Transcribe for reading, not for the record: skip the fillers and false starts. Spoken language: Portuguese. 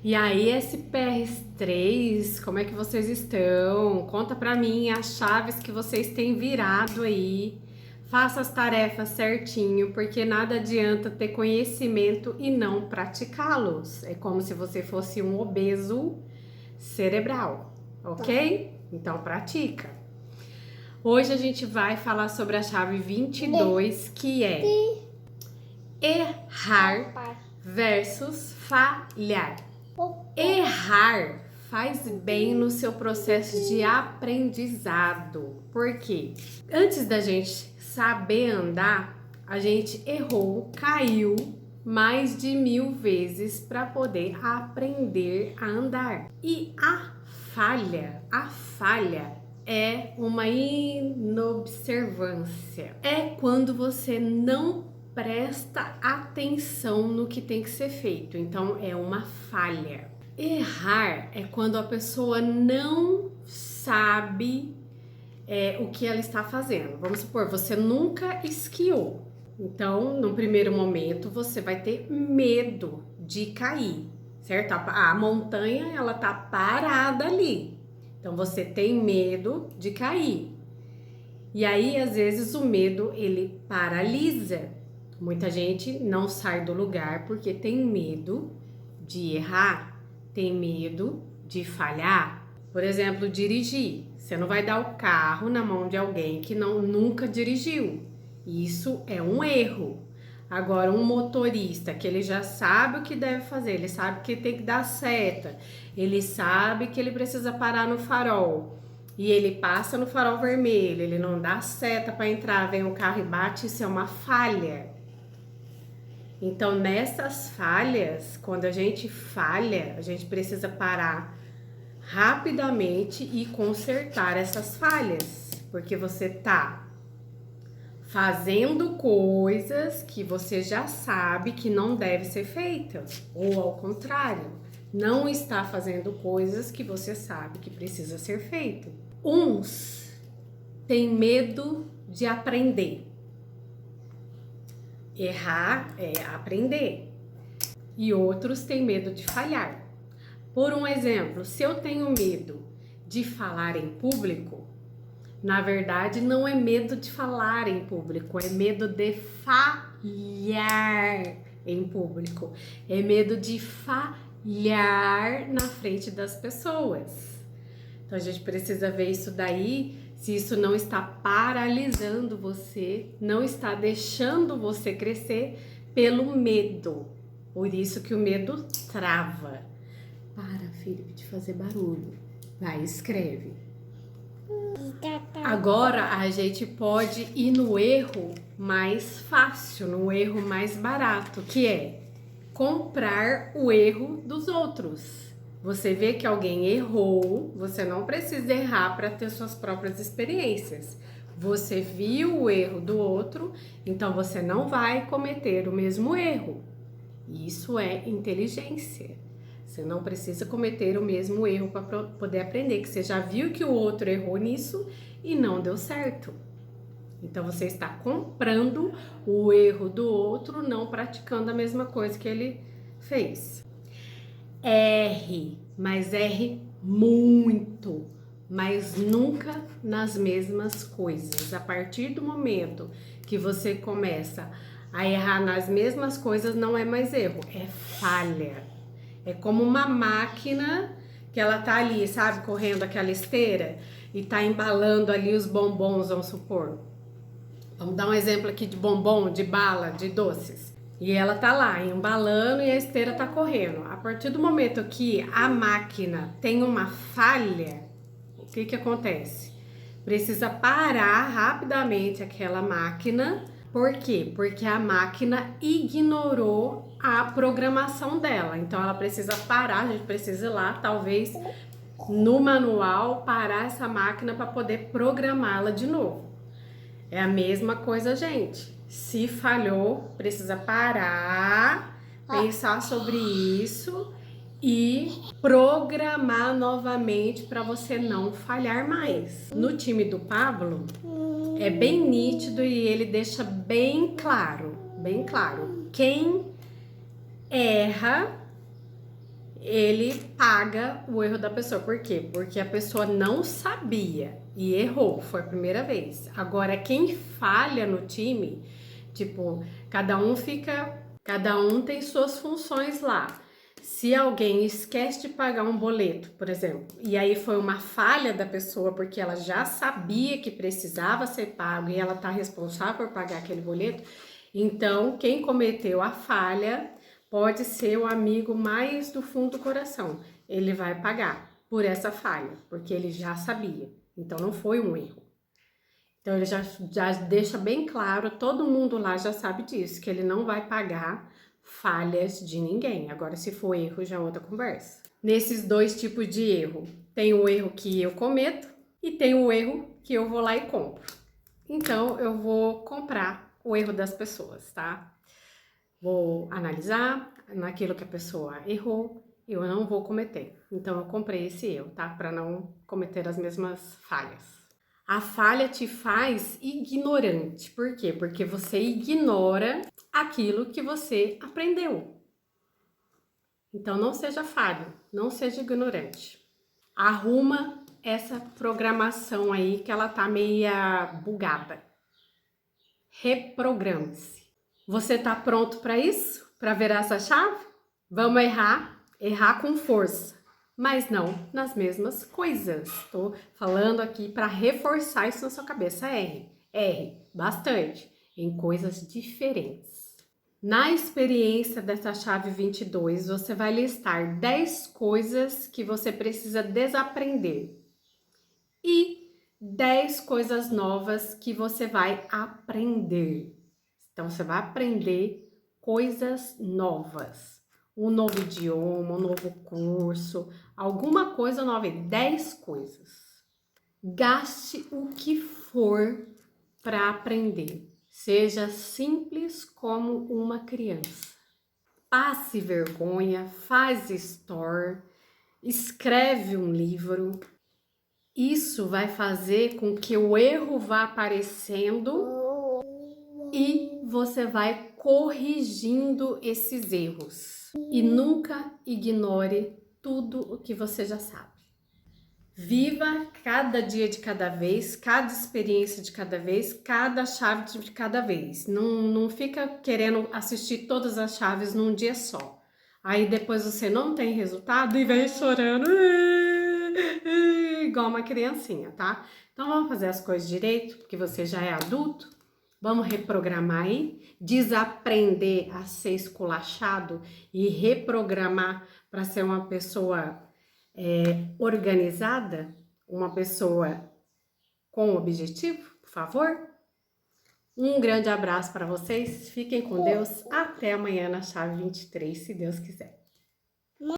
E aí, SPRs3, como é que vocês estão? Conta pra mim as chaves que vocês têm virado aí. Faça as tarefas certinho, porque nada adianta ter conhecimento e não praticá-los. É como se você fosse um obeso cerebral, ok? Então pratica. Hoje a gente vai falar sobre a chave 22, que é errar versus falhar. Errar faz bem no seu processo de aprendizado. Por quê? Antes da gente saber andar, a gente errou, caiu mais de 1000 vezes para poder aprender a andar. E a falha é uma inobservância. É quando você não presta atenção no que tem que ser feito. Então é uma falha. Errar é quando a pessoa não sabe o que ela está fazendo. Vamos supor, você nunca esquiou. Então, no primeiro momento, você vai ter medo de cair, certo? A montanha, ela tá parada ali. Então, você tem medo de cair. E aí, às vezes, o medo, ele paralisa. Muita gente não sai do lugar porque tem medo de errar, tem medo de falhar. Por exemplo, dirigir. Você não vai dar o carro na mão de alguém que nunca dirigiu. Isso é um erro. Agora, um motorista que ele já sabe o que deve fazer, ele sabe que tem que dar seta, ele sabe que ele precisa parar no farol e ele passa no farol vermelho, ele não dá seta para entrar, vem um carro e bate, isso é uma falha. Então, nessas falhas, quando a gente falha, a gente precisa parar rapidamente e consertar essas falhas, porque você tá fazendo coisas que você já sabe que não deve ser feitas, ou ao contrário, não está fazendo coisas que você sabe que precisa ser feito. Uns têm medo de aprender. Errar é aprender. E outros têm medo de falhar. Por um exemplo, se eu tenho medo de falar em público, na verdade não é medo de falar em público, é medo de falhar em público, é medo de falhar na frente das pessoas. Então a gente precisa ver isso daí, se isso não está paralisando você, não está deixando você crescer pelo medo. Por isso que o medo trava. Para, Felipe, de fazer barulho. Vai, escreve. Agora a gente pode ir no erro mais fácil, no erro mais barato, que é comprar o erro dos outros. Você vê que alguém errou, você não precisa errar para ter suas próprias experiências. Você viu o erro do outro, então você não vai cometer o mesmo erro. Isso é inteligência. Você não precisa cometer o mesmo erro para poder aprender, que você já viu que o outro errou nisso e não deu certo. Então você está comprando o erro do outro, não praticando a mesma coisa que ele fez. Erre, mas erre muito, mas nunca nas mesmas coisas. A partir do momento que você começa a errar nas mesmas coisas, não é mais erro, é falha. É como uma máquina que ela tá ali, sabe, correndo aquela esteira e tá embalando ali os bombons, vamos supor. Vamos dar um exemplo aqui de bombom, de bala, de doces. E ela tá lá embalando e a esteira tá correndo. A partir do momento que a máquina tem uma falha, o que que acontece? Precisa parar rapidamente aquela máquina. Por quê? Porque a máquina ignorou a programação dela. Então ela precisa parar, a gente precisa ir lá, talvez no manual, parar essa máquina para poder programá-la de novo. É a mesma coisa, gente. Se falhou, precisa parar, pensar sobre isso e programar novamente para você não falhar mais. No time do Pablo, é bem nítido e ele deixa bem claro. Quem erra, ele paga o erro da pessoa. Por quê? Porque a pessoa não sabia e errou, foi a primeira vez. Agora, quem falha no time, tipo, cada um tem suas funções lá. Se alguém esquece de pagar um boleto, por exemplo, e aí foi uma falha da pessoa porque ela já sabia que precisava ser pago e ela tá responsável por pagar aquele boleto, então quem cometeu a falha pode ser o amigo mais do fundo do coração. Ele vai pagar por essa falha, porque ele já sabia. Então não foi um erro. Então ele já deixa bem claro, todo mundo lá já sabe disso, que ele não vai pagar falhas de ninguém. Agora, se for erro, já é outra conversa. Nesses dois tipos de erro, tem o erro que eu cometo e tem o erro que eu vou lá e compro. Então, eu vou comprar o erro das pessoas, tá? Vou analisar naquilo que a pessoa errou e eu não vou cometer. Então, eu comprei esse erro, tá? Para não cometer as mesmas falhas. A falha te faz ignorante. Por quê? Porque você ignora aquilo que você aprendeu. Então, não seja falho, não seja ignorante. Arruma essa programação aí que ela tá meia bugada. Reprograme-se. Você tá pronto para isso? Para virar essa chave? Vamos errar com força, mas não nas mesmas coisas. Tô falando aqui para reforçar isso na sua cabeça. Erre bastante em coisas diferentes. Na experiência dessa chave 22, você vai listar 10 coisas que você precisa desaprender e 10 coisas novas que você vai aprender. Então, você vai aprender coisas novas. Um novo idioma, um novo curso, alguma coisa nova, 10 coisas. Gaste o que for para aprender. Seja simples como uma criança. Passe vergonha, faz story, escreve um livro. Isso vai fazer com que o erro vá aparecendo e você vai corrigindo esses erros. E nunca ignore tudo o que você já sabe. Viva cada dia de cada vez, cada experiência de cada vez, cada chave de cada vez. Não fica querendo assistir todas as chaves num dia só. Aí depois você não tem resultado e vem chorando igual uma criancinha, tá? Então vamos fazer as coisas direito, porque você já é adulto. Vamos reprogramar aí, desaprender a ser esculachado e reprogramar para ser uma pessoa organizada, uma pessoa com objetivo, por favor. Um grande abraço para vocês, fiquem com Deus, até amanhã na chave 23, se Deus quiser.